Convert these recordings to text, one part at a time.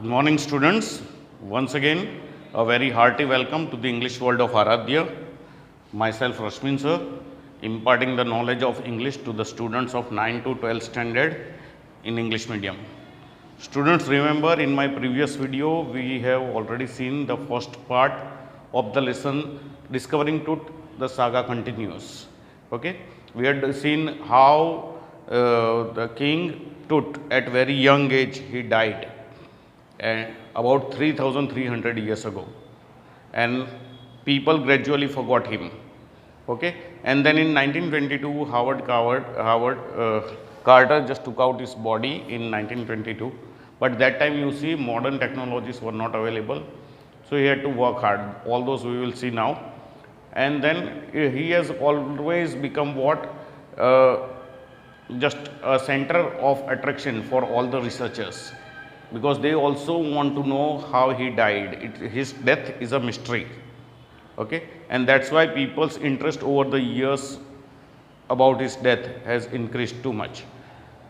Good morning, students. Once again, a very hearty welcome to the English world of Aradhya. Myself, Rashmin sir, imparting the knowledge of English to the students of 9 to 12 standard in English medium. Students, remember in my previous video, we have already seen the first part of the lesson, Discovering Tut, the saga continues. Okay, we had seen how the king Tut, at very young age, he died, and about 3,300 years ago, and people gradually forgot him. Okay, and then in 1922, Carter just took out his body in 1922, but that time you see modern technologies were not available, so he had to work hard. All those we will see now, and then he has always become what just a center of attraction for all the researchers, because they also want to know how he died. His death is a mystery. Okay, and that's why people's interest over the years about his death has increased too much.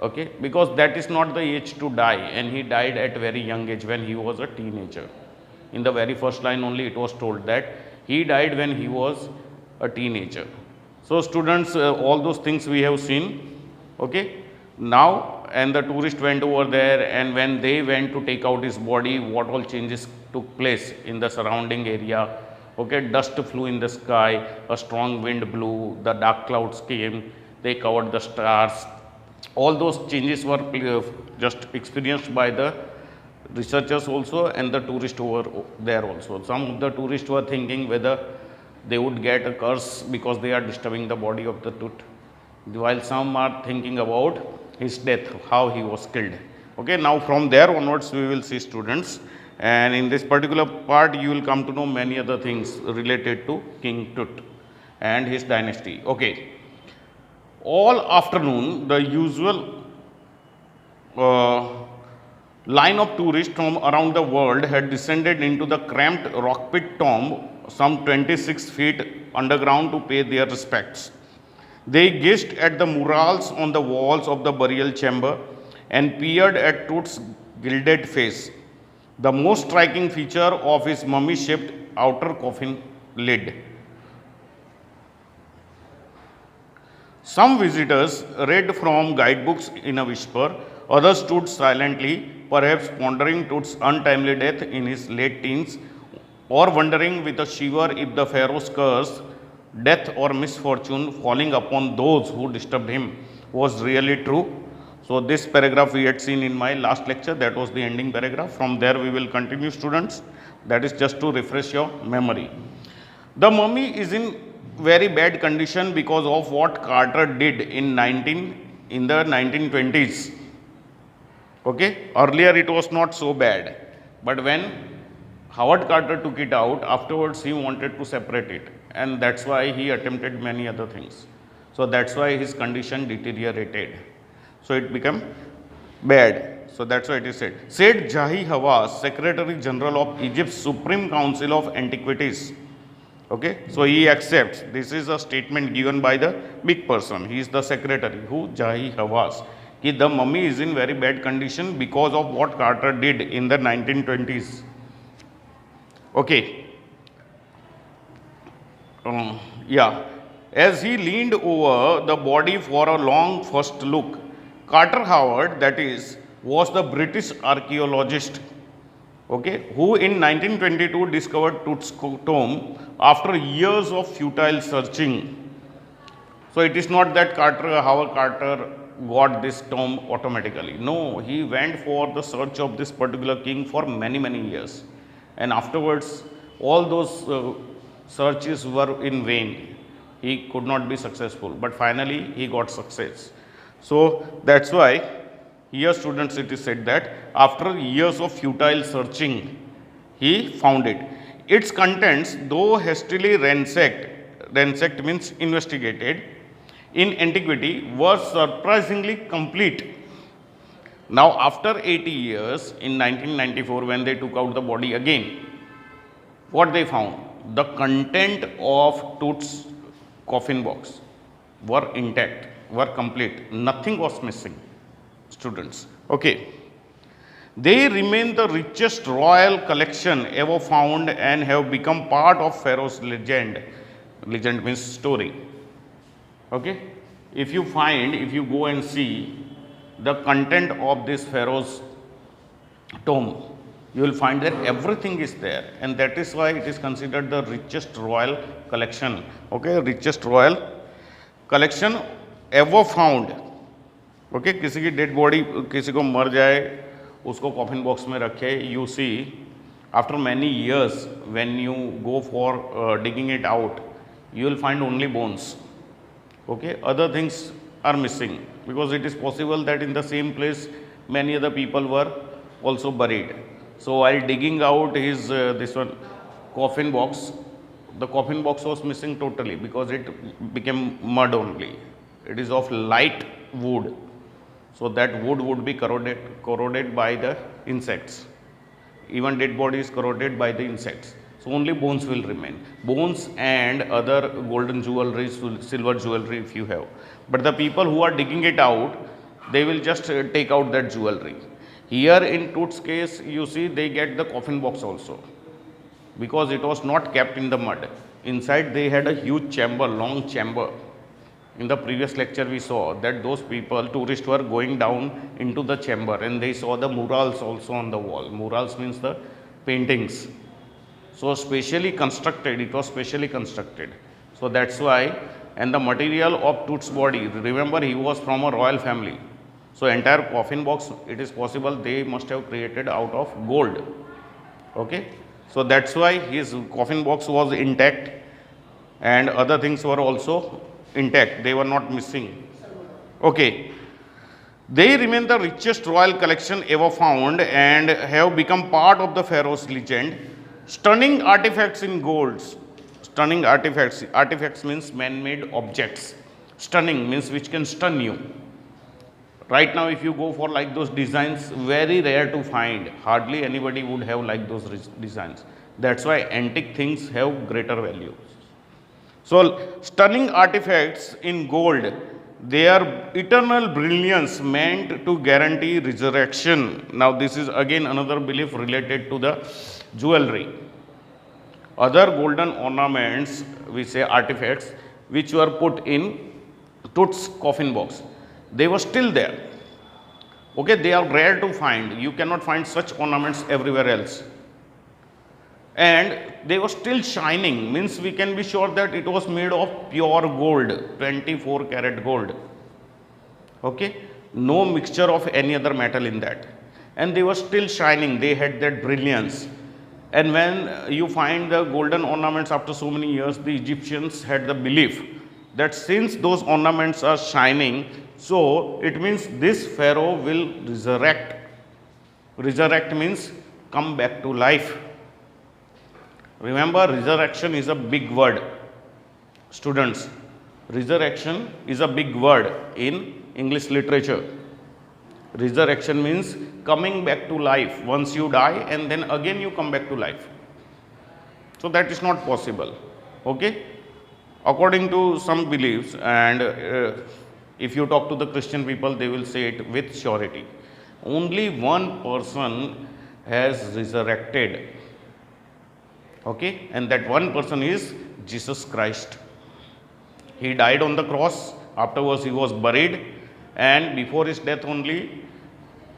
Okay, because that is not the age to die, and he died at very young age when he was a teenager. In the very first line only it was told that he died when he was a teenager. So students, all those things we have seen. Okay, now, and the tourist went over there, and when they went to take out his body, what all changes took place in the surrounding area. Okay, dust flew in the sky, a strong wind blew, the dark clouds came, they covered the stars. All those changes were just experienced by the researchers also and the tourists over there also. Some of the tourists were thinking whether they would get a curse because they are disturbing the body of the Tut, while some are thinking about his death, how he was killed. Okay, now from there onwards we will see, students, and in this particular part you will come to know many other things related to King Tut and his dynasty. Okay, all afternoon the usual line of tourists from around the world had descended into the cramped rock-pit tomb some 26 feet underground to pay their respects. They gazed at the murals on the walls of the burial chamber and peered at Tut's gilded face, the most striking feature of his mummy-shaped outer coffin lid. Some visitors read from guidebooks in a whisper, others stood silently, perhaps pondering Tut's untimely death in his late teens, or wondering with a shiver if the pharaoh's curse, death or misfortune falling upon those who disturbed him, was really true. So this paragraph we had seen in my last lecture, that was the ending paragraph. From there we will continue, students. That is just to refresh your memory. The mummy is in very bad condition because of what Carter did in the 1920s. Okay, earlier it was not so bad, but when Howard Carter took it out, afterwards he wanted to separate it, and that's why he attempted many other things. So that's why his condition deteriorated. So it became bad. So that's why it is said. Said Jahi Hawass, Secretary General of Egypt's Supreme Council of Antiquities. Okay, so he accepts. This is a statement given by the big person. He is the secretary. Who? Jahi Hawass. The mummy is in very bad condition because of what Carter did in the 1920s. Okay. Yeah. As he leaned over the body for a long first look, Carter Howard, that is, was the British archaeologist, okay, who in 1922 discovered Tut's tomb after years of futile searching. So it is not that Howard Carter got this tomb automatically. No, he went for the search of this particular king for many, many years. And afterwards, all those searches were in vain. He could not be successful, but finally he got success. So that's why here, students, it is said that after years of futile searching, he found it. Its contents, though hastily ransacked means investigated, in antiquity, were surprisingly complete. Now, after 80 years, in 1994, when they took out the body again, what they found? The content of Tut's coffin box were intact, were complete. Nothing was missing, students. Okay. They remain the richest royal collection ever found and have become part of Pharaoh's legend. Legend means story. Okay? If you go and see the content of this Pharaoh's tomb, you will find that everything is there, and that is why it is considered the richest royal collection. Okay? Richest royal collection ever found. Okay किसी की dead body किसी को मर जाए उसको coffin box में रखे you see after many years when you go for digging it out you will find only bones. Okay, other things are missing because it is possible that in the same place many other people were also buried. So while digging out his this one coffin box, the coffin box was missing totally because it became mud only. It is of light wood, so that wood would be corroded by the insects. Even dead body is corroded by the insects. So only bones will remain. Bones and other golden jewelry, silver jewelry if you have. But the people who are digging it out, they will just take out that jewelry. Here in Tut's case, you see they get the coffin box also. Because it was not kept in the mud. Inside they had a huge chamber, long chamber. In the previous lecture we saw that those people, tourists were going down into the chamber and they saw the murals also on the wall. Murals means the paintings. So specially constructed, it was specially constructed. So that's why, and the material of Tut's body, remember he was from a royal family. So entire coffin box, it is possible they must have created out of gold. Okay. So that's why his coffin box was intact and other things were also intact. They were not missing. Okay. They remain the richest royal collection ever found and have become part of the Pharaoh's legend. Stunning artifacts in gold. Stunning artifacts. Artifacts means man-made objects. Stunning means which can stun you. Right now if you go for like those designs, very rare to find. Hardly anybody would have like those designs. That's why antique things have greater value. So stunning artifacts in gold, their eternal brilliance meant to guarantee resurrection. Now this is again another belief related to the jewelry. Other golden ornaments, we say artifacts, which were put in Tut's coffin box, they were still there. Okay, they are rare to find. You cannot find such ornaments everywhere else. And they were still shining, means we can be sure that it was made of pure gold, 24 karat gold. Okay, no mixture of any other metal in that. And they were still shining, they had that brilliance. And when you find the golden ornaments after so many years, the Egyptians had the belief that since those ornaments are shining, so it means this pharaoh will resurrect. Resurrect means come back to life. Remember, resurrection is a big word. Students, resurrection is a big word in English literature. Resurrection means coming back to life. Once you die and then again you come back to life. So that is not possible. Okay? According to some beliefs, and if you talk to the Christian people, they will say it with surety. Only one person has resurrected. Okay? And that one person is Jesus Christ. He died on the cross. Afterwards he was buried. And before his death only,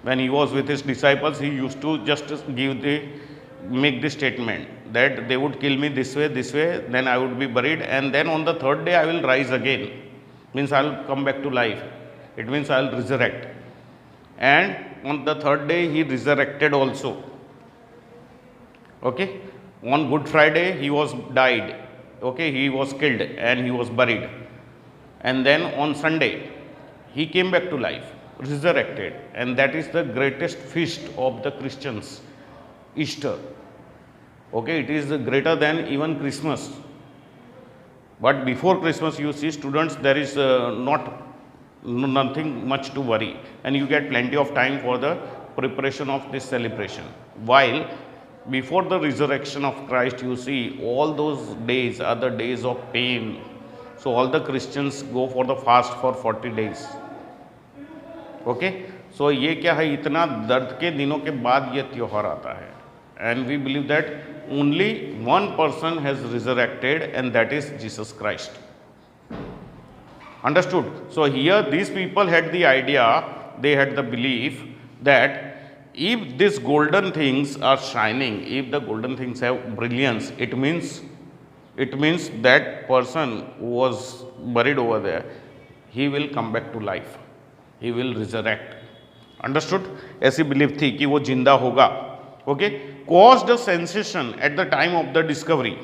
when he was with his disciples, he used to just make the statement that they would kill me this way, then I would be buried, and then on the third day I will rise again. Means I will come back to life. It means I will resurrect. And on the third day he resurrected also. Okay? On Good Friday he was died. Okay? He was killed and he was buried. And then on Sunday he came back to life, resurrected, and that is the greatest feast of the Christians, Easter. Okay, it is greater than even Christmas. But before Christmas, you see, students, there is nothing much to worry, and you get plenty of time for the preparation of this celebration. While before the resurrection of Christ, you see, all those days are the days of pain. So all the Christians go for the fast for 40 days. Okay, सो ये क्या है, इतना दर्द के दिनों के बाद ये त्योहार आता है, and we believe that only one person has resurrected and that is Jesus Christ. Understood? So here these people had the idea, they had the belief that if these golden things are shining, if the golden things have brilliance, it means that person who was buried over there, he will come back to life, he will resurrect. Understood? ऐसी belief थी कि वो जिंदा होगा. Okay, caused a sensation at the time of the discovery.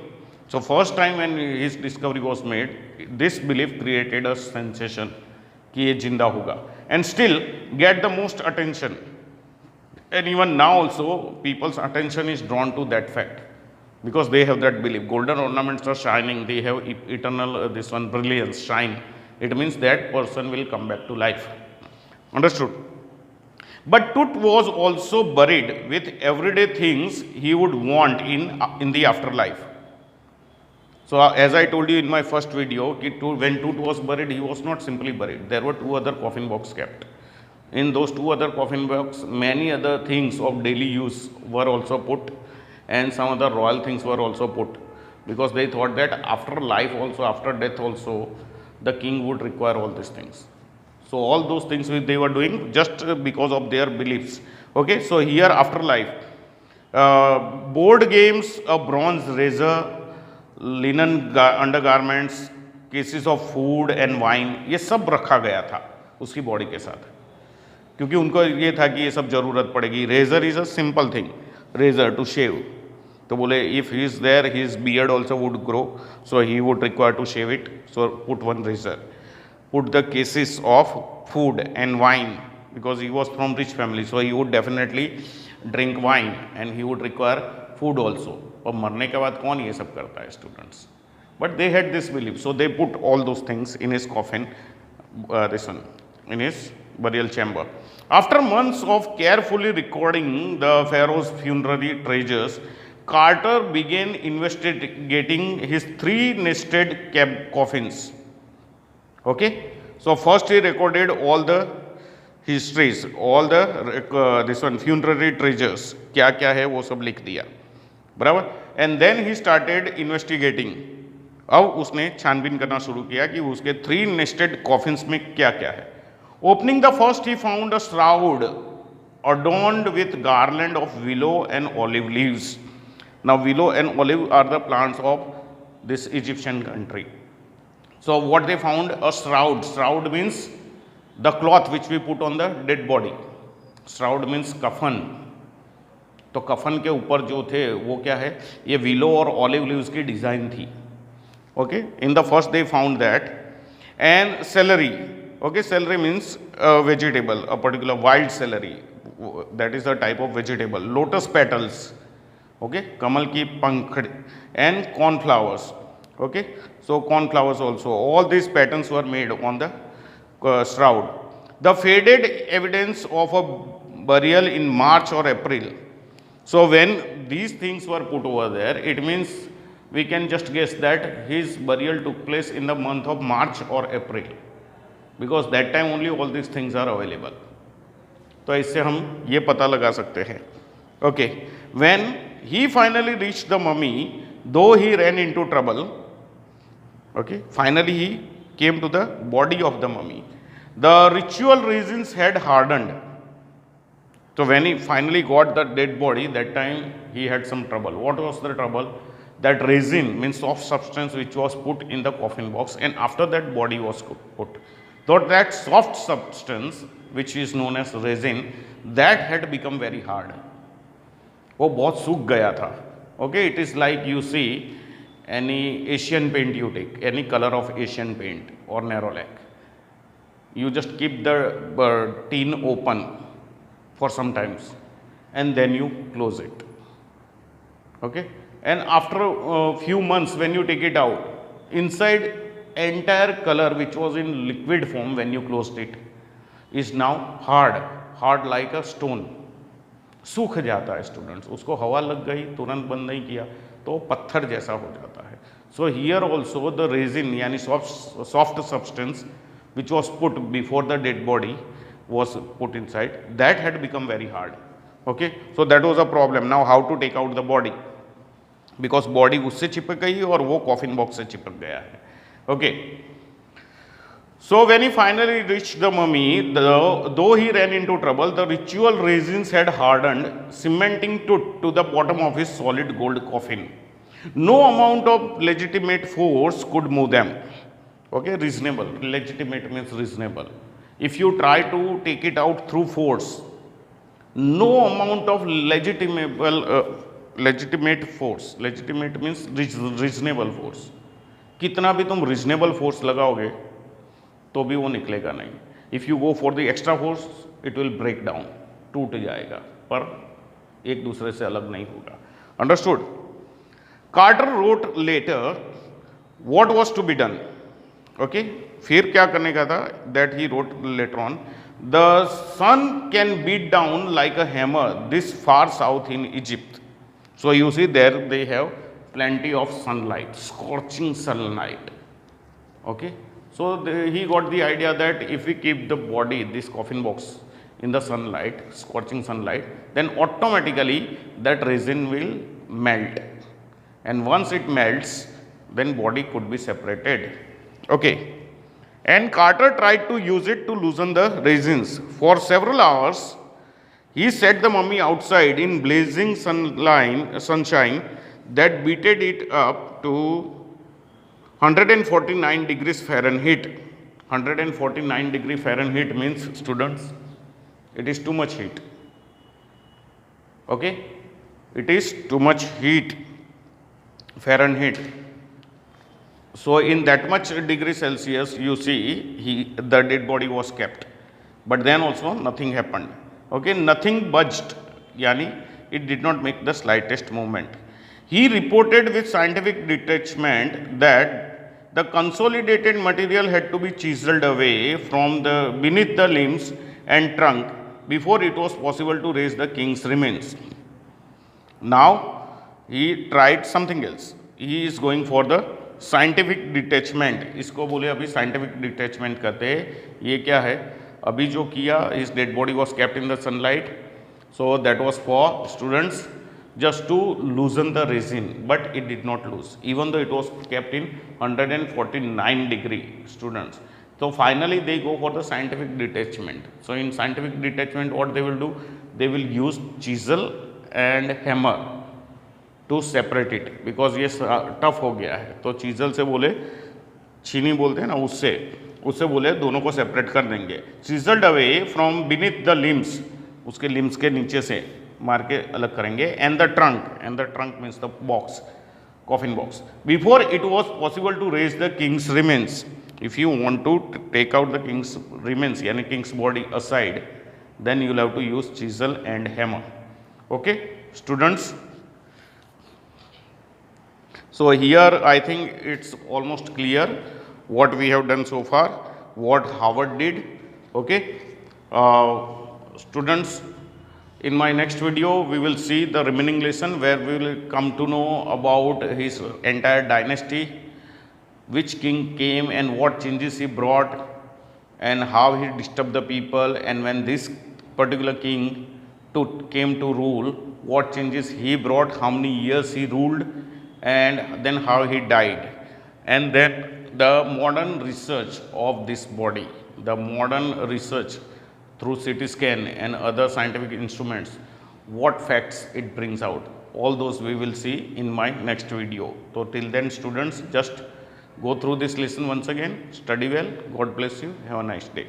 So first time when his discovery was made, this belief created a sensation कि ये जिंदा होगा, and still get the most attention, and even now also people's attention is drawn to that fact because they have that belief. Golden ornaments are shining, they have eternal this one brilliance, shine. It means that person will come back to life. Understood? But Tut was also buried with everyday things he would want in the afterlife. So as I told you in my first video, when Tut was buried, he was not simply buried. There were 2 other coffin boxes kept. In those 2 other coffin boxes, many other things of daily use were also put, and some other royal things were also put, because they thought that after life also, after death also, the king would require all these things. So all those things they were doing just because of their beliefs. Okay, so here afterlife, board games, a bronze razor, linen undergarments, cases of food and wine, ये सब रखा गया था उसकी body के साथ, क्योंकि उनको ये था कि ये सब ज़रूरत पड़ेगी. Razor is a simple thing, razor to shave. तो बोले if he is there his beard also would grow, so he would require to shave it, so put one razor. Put the cases of food and wine, because he was from rich family, so he would definitely drink wine and he would require food also. और मरने के बाद कौन ये सब करता है students? But they had this believe, so they put all those things in his coffin, this one, in his burial chamber. After months of carefully recording the pharaoh's funerary treasures, Carter began investigating his 3 nested coffins. Okay, so first he recorded all the histories, all the this one funerary treasures, क्या क्या है वो सब लिख दिया, बराबर. And then he started investigating. अब उसने छानबीन करना शुरू किया कि उसके 3 नेस्टेड कॉफिन्स में क्या क्या है. Opening the first he found a shroud adorned with garland of willow and olive leaves. Now willow and olive are the plants of this Egyptian country. So what they found? A shroud. Shroud means the cloth which we put on the dead body. Shroud means कफन. तो कफन के ऊपर जो थे वो क्या है, ये विलो और ऑलिव लीव्स की डिज़ाइन थी. Okay, in the first they found that. And celery. Okay, celery means vegetable, a particular wild celery, that is a type of vegetable. Lotus petals, okay, कमल की पंखड़ी. And cornflowers. Okay, so cornflowers also. All this patterns were made on the shroud. The faded evidence of a burial in March or April. So when these things were put over there, it means we can just guess that his burial took place in the month of March or April, because that time only all these things are available. तो इससे हम ये पता लगा सकते हैं. Okay, when he finally reached the mummy, though he ran into trouble, okay, finally he came to the body of the mummy. The ritual resins had hardened. So when he finally got the dead body, that time he had some trouble. What was the trouble? That resin means soft substance which was put in the coffin box, and after that body was put. So that soft substance which is known as resin, that had become very hard. वो बहुत सूख गया था. Okay, it is like you see any Asian paint you take, any color of Asian paint or Nerolac. You just keep the tin open for some times and then you close it. Okay, and after a few months when you take it out, inside entire color which was in liquid form when you closed it is now hard like a stone. सूख जाता है students, उसको हवा लग गई, तुरंत बंद नहीं किया तो पत्थर जैसा हो जाता है. So here also the resin यानी soft substance which was put before the dead body, was put inside, that had become very hard. Okay, so that was a problem. Now how to take out the body, because body उससे चिपक गई है और वो coffin box से चिपक गया है. Okay, so when he finally reached the mummy, though he ran into trouble, the ritual resins had hardened, cementing to the bottom of his solid gold coffin. No amount of legitimate force could move them. Okay, reasonable. Legitimate means reasonable. If you try to take it out through force, no amount of legitimate force. Legitimate means reasonable force. कितना भी तुम reasonable force लगाओगे तो भी वो निकलेगा नहीं. If you go for the extra force, it will break down. टूट जाएगा, पर एक दूसरे से अलग नहीं होगा. Understood? Carter wrote later what was to be done. Okay, फिर क्या करने का था? That he wrote later on. The sun can beat down like a hammer this far south in Egypt. So you see there they have plenty of sunlight, scorching sunlight. Okay, so he got the idea that if we keep the body, this coffin box, in the sunlight, scorching sunlight, then automatically that resin will melt. And once it melts, then body could be separated. Okay, and Carter tried to use it to loosen the resins. For several hours he set the mummy outside in blazing sunshine that beated it up to 149 degrees Fahrenheit. 149 degree Fahrenheit means, students, it is too much heat. Okay, it is too much heat. Fahrenheit. So in that much degree Celsius, you see the dead body was kept, but then also nothing happened. Okay, nothing budged, yani it did not make the slightest movement. He reported with scientific detachment that the consolidated material had to be chiseled away from beneath the limbs and trunk before it was possible to raise the king's remains. Now he tried something else. He is going for the scientific detachment. इसको बोले अभी scientific detachment कहते हैं. ये क्या है? अभी जो किया, his dead body was kept in the sunlight. So that was for, students, just to loosen the resin, but it did not lose, even though it was kept in 149 degree, students. So finally they go for the scientific detachment. So in scientific detachment, what they will do? They will use chisel and hammer to separate it, because ये tough हो गया है. तो chisel से बोले, छीनी बोलते हैं ना, उससे बोले दोनों को सेपरेट कर देंगे. Chiselled away from beneath the limbs, उसके लिम्स के नीचे से मार के अलग करेंगे. And the trunk means the box, coffin box, before it was possible to raise the king's remains. If you want to take out the king's remains, yani king's body aside, then you will have to use chisel and hammer. Okay, students. So here I think it's almost clear what we have done so far, what Howard did. Okay, students, in my next video we will see the remaining lesson, where we will come to know about his entire dynasty, which king came and what changes he brought, and how he disturbed the people, and when this particular king came to rule, what changes he brought, how many years he ruled, and then how he died. And then the modern research of this body, the modern research through CT scan and other scientific instruments, what facts it brings out, all those we will see in my next video. So till then, students, just go through this lesson once again, study well, God bless you, have a nice day.